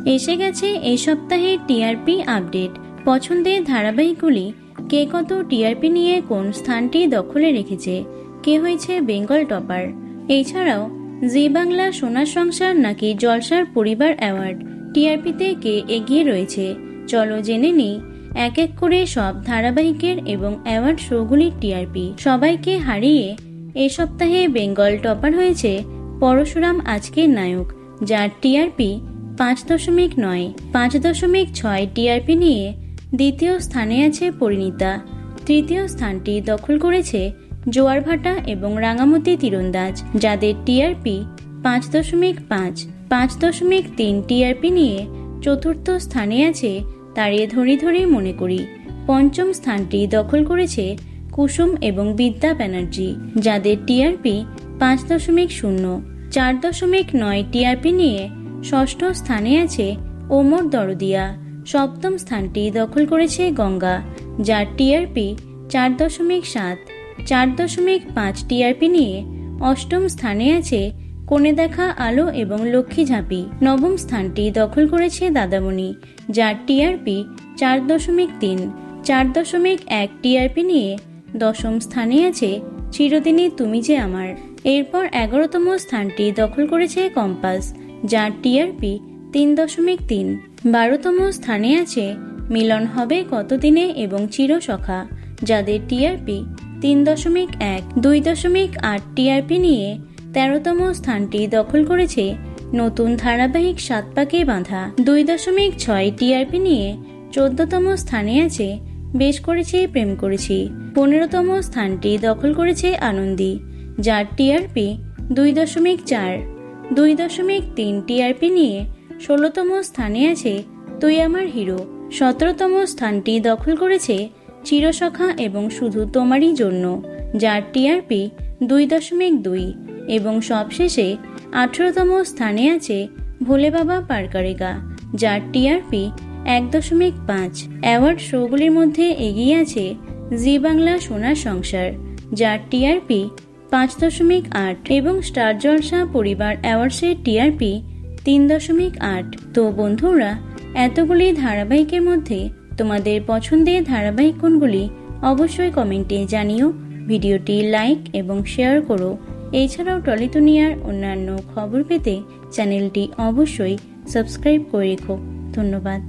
এসে গেছে এই সপ্তাহের টিআরপি আপডেট। পছন্দের ধারাবাহিকগুলি কে কত টিআরপি নিয়ে কোন স্থানটি দখলে রেখেছে, কে হয়েছে বেঙ্গল টপার। এছাড়াও জি বাংলা সোনার সংসার নাকি জলসার পরিবার অ্যাওয়ার্ড, টিআরপিতে কে এগিয়ে রয়েছে। চলো জেনে নিই এক এক করে সব ধারাবাহিকের এবং অ্যাওয়ার্ড শোগুলির টিআরপি। সবাইকে হারিয়ে এই সপ্তাহে বেঙ্গল টপার হয়েছে পরশুরাম আজকের নায়ক, যার টিআরপি 5.9। 5.6 টিআরপি নিয়ে দ্বিতীয় স্থানে আছে পরিণীতা। তৃতীয় স্থানটি দখল করেছে জোয়ারভাটা এবং রাঙামতি তীরন্দাজ, যাদের টিআরপি 5.5। 5.3 টিআরপি নিয়ে চতুর্থ স্থানে আছে তারে ধরি ধরি মনে করি। পঞ্চম স্থানটি দখল করেছে কুসুম এবং বিদ্যা ব্যানার্জি, যাদের টিআরপি 5.0। 4.9 টিআরপি নিয়ে ষষ্ঠ স্থানে আছে ওমর দরদিয়া। সপ্তম স্থানটি দখল করেছে গঙ্গা, যার টিআরপি 4.7। 4.5 টিআরপি নিয়ে অষ্টম স্থানে আছে কোণে দেখা আলো এবং লক্ষ্মী ঝাঁপি। নবম স্থানটি দখল করেছে দাদামণি, যার টিআরপি 4.3। 4.1 টিআরপি নিয়ে দশম স্থানে আছে চিরদিনই তুমি যে আমার। এরপর 11তম স্থানটি দখল করেছে কম্পাস, যার টিআরপি 3.3। 12তম স্থানে আছে মিলন হবে কতদিনে এবং চিরসখা, যাদের টিআরপি 3.1। 2.8 টিআরপি নিয়ে 13তম স্থানটি দখল করেছে নতুন ধারাবাহিক 7 পাকে বাঁধা। 2.6 টিআরপি নিয়ে 14তম স্থানে আছে বেশ করেছি প্রেম করেছি। 15তম স্থানটি দখল করেছে আনন্দী, যার টিআরপি 2.4। 2.3 টিআরপি নিয়ে 16তম স্থানে আছে তুই আমার হিরো। 17তম স্থানটি দখল করেছে চিরসখা এবং শুধু তোমারই জন্য, যার টিআরপি 2.2। এবং সবশেষে 18তম স্থানে আছে ভোলে বাবা পার করেগা, যার টিআরপি 1.5। অ্যাওয়ার্ড শোগুলির মধ্যে এগিয়ে আছে জি বাংলা সোনার সংসার, যার টিআরপি 5.8 এবং স্টার জলসা পরিবার অ্যাওয়ার্ডসের টিআরপি 3.8। তো বন্ধুরা, এতগুলি ধারাবাহিকের মধ্যে তোমাদের পছন্দের ধারাবাহিক কোনগুলি অবশ্যই কমেন্টে জানিও। ভিডিওটি লাইক এবং শেয়ার করো। এছাড়াও টলি দুনিয়ার অন্যান্য খবর পেতে চ্যানেলটি অবশ্যই সাবস্ক্রাইব করে রেখো। ধন্যবাদ।